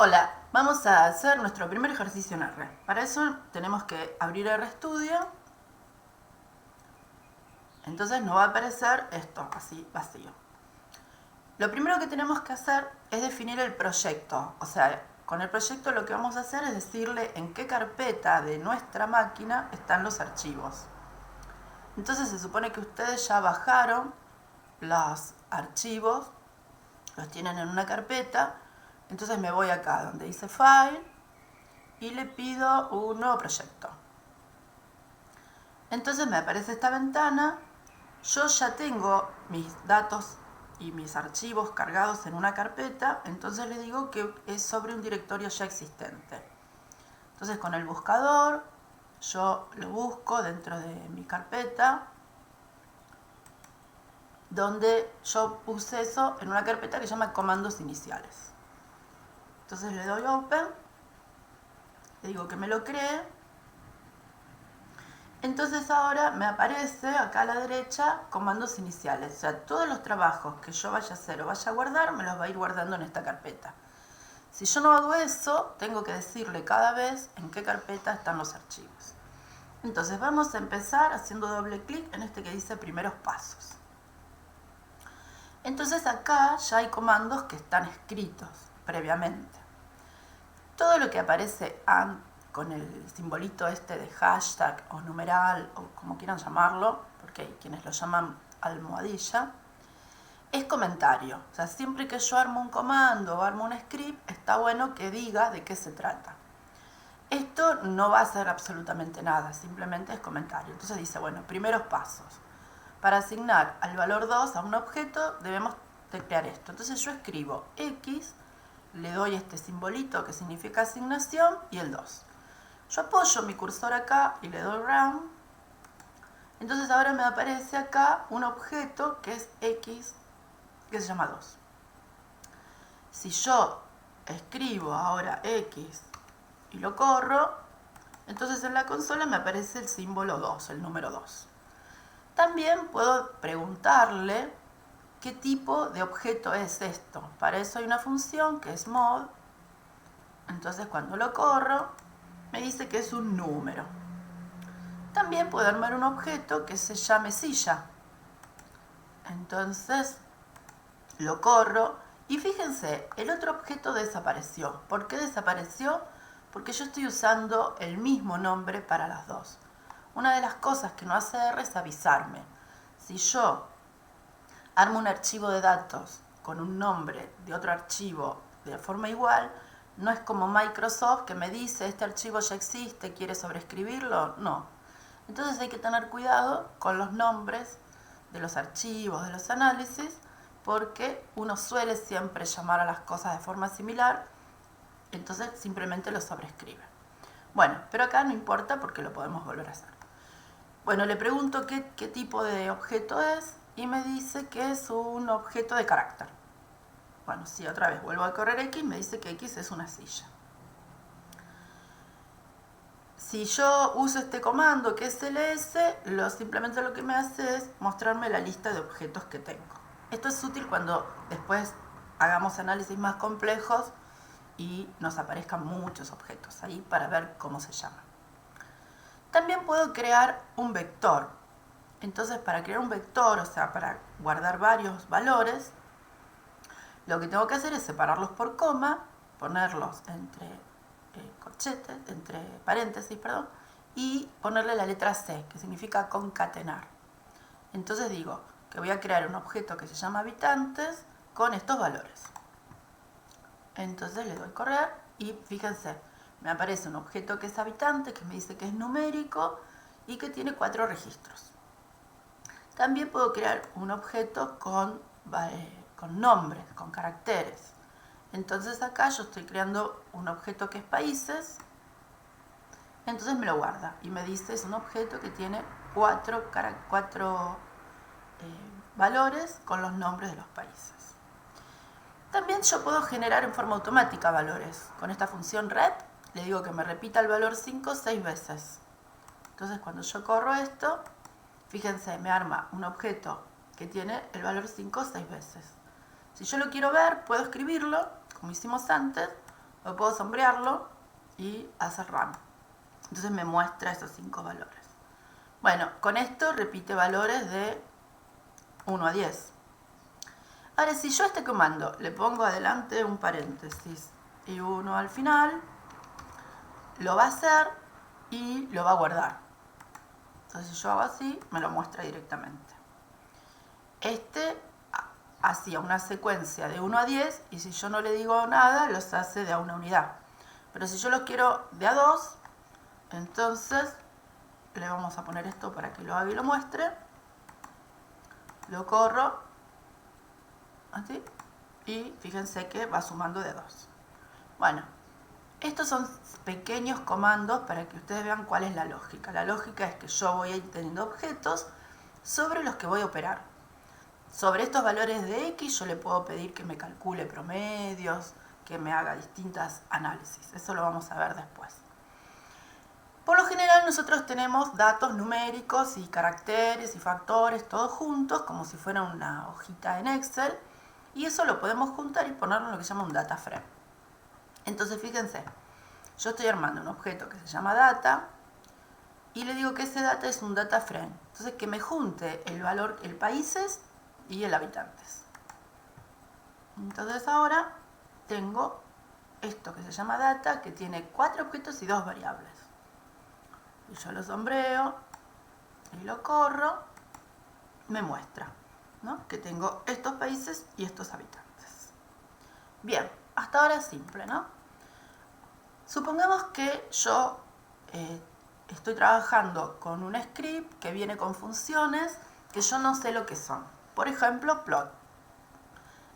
Hola, vamos a hacer nuestro primer ejercicio en R. Para eso tenemos que abrir RStudio. Entonces nos va a aparecer esto, así vacío. Lo primero que tenemos que hacer es definir el proyecto. O sea, con el proyecto lo que vamos a hacer es decirle en qué carpeta de nuestra máquina están los archivos. Entonces se supone que ustedes ya bajaron los archivos, los tienen en una carpeta. Entonces me voy acá donde dice File y le pido un nuevo proyecto. Entonces me aparece esta ventana. Yo ya tengo mis datos y mis archivos cargados en una carpeta, entonces le digo que es sobre un directorio ya existente. Entonces con el buscador yo lo busco dentro de mi carpeta, donde yo puse eso en una carpeta que se llama comandos iniciales. Entonces le doy Open, le digo que me lo cree. Entonces ahora me aparece acá a la derecha comandos iniciales. O sea, todos los trabajos que yo vaya a hacer o vaya a guardar, me los va a ir guardando en esta carpeta. Si yo no hago eso, tengo que decirle cada vez en qué carpeta están los archivos. Entonces vamos a empezar haciendo doble clic en este que dice primeros pasos. Entonces acá ya hay comandos que están escritos previamente. Todo lo que aparece con el simbolito este de hashtag o numeral o como quieran llamarlo, porque hay quienes lo llaman almohadilla, es comentario. O sea, siempre que yo armo un comando o armo un script, está bueno que diga de qué se trata. Esto no va a hacer absolutamente nada, simplemente es comentario. Entonces dice, bueno, primeros pasos. Para asignar al valor 2 a un objeto debemos teclear esto. Entonces yo escribo X, le doy este simbolito que significa asignación y el 2. Yo apoyo mi cursor acá y le doy Run. Entonces ahora me aparece acá un objeto que es X, que se llama 2. Si yo escribo ahora X y lo corro, entonces en la consola me aparece el símbolo 2, el número 2. También puedo preguntarle qué tipo de objeto es esto. Para eso hay una función que es mod. Entonces cuando lo corro, me dice que es un número. También puedo armar un objeto que se llame silla. Entonces lo corro y fíjense, el otro objeto desapareció. ¿Por qué desapareció? Porque yo estoy usando el mismo nombre para las dos. Una de las cosas que no hace R es avisarme. Si yo armo un archivo de datos con un nombre de otro archivo de forma igual, no es como Microsoft que me dice este archivo ya existe, ¿quiere sobreescribirlo? No. Entonces hay que tener cuidado con los nombres de los archivos, de los análisis, porque uno suele siempre llamar a las cosas de forma similar, entonces simplemente lo sobreescribe. Bueno, pero acá no importa porque lo podemos volver a hacer. Bueno, le pregunto qué tipo de objeto es y me dice que es un objeto de carácter. Bueno, si otra vez vuelvo a correr X, me dice que X es una silla. Si yo uso este comando que es ls, simplemente lo que me hace es mostrarme la lista de objetos que tengo. Esto es útil cuando después hagamos análisis más complejos y nos aparezcan muchos objetos ahí para ver cómo se llaman. También puedo crear un vector. Entonces, para crear un vector, o sea, para guardar varios valores, lo que tengo que hacer es separarlos por coma, ponerlos entre corchetes, entre paréntesis, perdón, y ponerle la letra C, que significa concatenar. Entonces digo que voy a crear un objeto que se llama habitantes con estos valores. Entonces le doy correr y fíjense, me aparece un objeto que es habitante, que me dice que es numérico y que tiene 4 registros. También puedo crear un objeto con nombres, con caracteres. Entonces acá yo estoy creando un objeto que es países, entonces me lo guarda y me dice es un objeto que tiene 4 valores con los nombres de los países. También yo puedo generar en forma automática valores. Con esta función rep le digo que me repita el valor 5 6 veces. Entonces cuando yo corro esto, fíjense, me arma un objeto que tiene el valor 5 6 veces. Si yo lo quiero ver, puedo escribirlo, como hicimos antes, o puedo sombrearlo y hacer run. Entonces me muestra esos 5 valores. Bueno, con esto repite valores de 1 a 10. Ahora, si yo a este comando le pongo adelante un paréntesis y 1 al final, lo va a hacer y lo va a guardar. Entonces, si yo hago así, me lo muestra directamente. Este hacía una secuencia de 1 a 10 y si yo no le digo nada, los hace de a una unidad. Pero si yo los quiero de a 2, entonces le vamos a poner esto para que lo haga y lo muestre. Lo corro, así, y fíjense que va sumando de 2. Bueno, estos son pequeños comandos para que ustedes vean cuál es la lógica. La lógica es que yo voy a ir teniendo objetos sobre los que voy a operar. Sobre estos valores de X yo le puedo pedir que me calcule promedios, que me haga distintas análisis. Eso lo vamos a ver después. Por lo general nosotros tenemos datos numéricos y caracteres y factores todos juntos, como si fuera una hojita en Excel, y eso lo podemos juntar y ponerlo en lo que se llama un data frame. Entonces fíjense, yo estoy armando un objeto que se llama data y le digo que ese data es un data frame. Entonces que me junte el valor, el países y el habitantes. Entonces ahora tengo esto que se llama data, que tiene 4 objetos y 2 variables. Y yo lo sombreo y lo corro, me muestra, ¿no?, que tengo estos países y estos habitantes. Bien, hasta ahora es simple, ¿no? Supongamos que yo estoy trabajando con un script que viene con funciones que yo no sé lo que son. Por ejemplo, plot.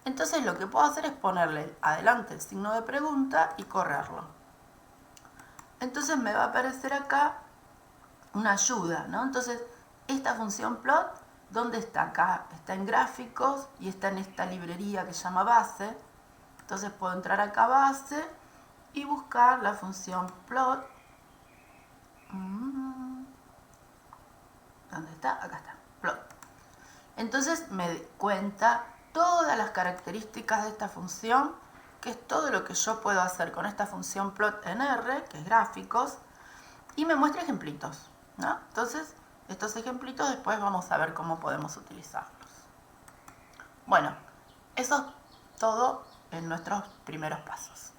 Entonces lo que puedo hacer es ponerle adelante el signo de pregunta y correrlo. Entonces me va a aparecer acá una ayuda, ¿no? Entonces, esta función plot, ¿dónde está? Acá está en gráficos y está en esta librería que se llama base. Entonces puedo entrar acá a base y buscar la función plot. ¿Dónde está? Acá está, plot. Entonces me cuenta todas las características de esta función, que es todo lo que yo puedo hacer con esta función plot en R, que es gráficos, y me muestra ejemplitos, ¿no? Entonces, estos ejemplitos después vamos a ver cómo podemos utilizarlos. Bueno, eso es todo en nuestros primeros pasos.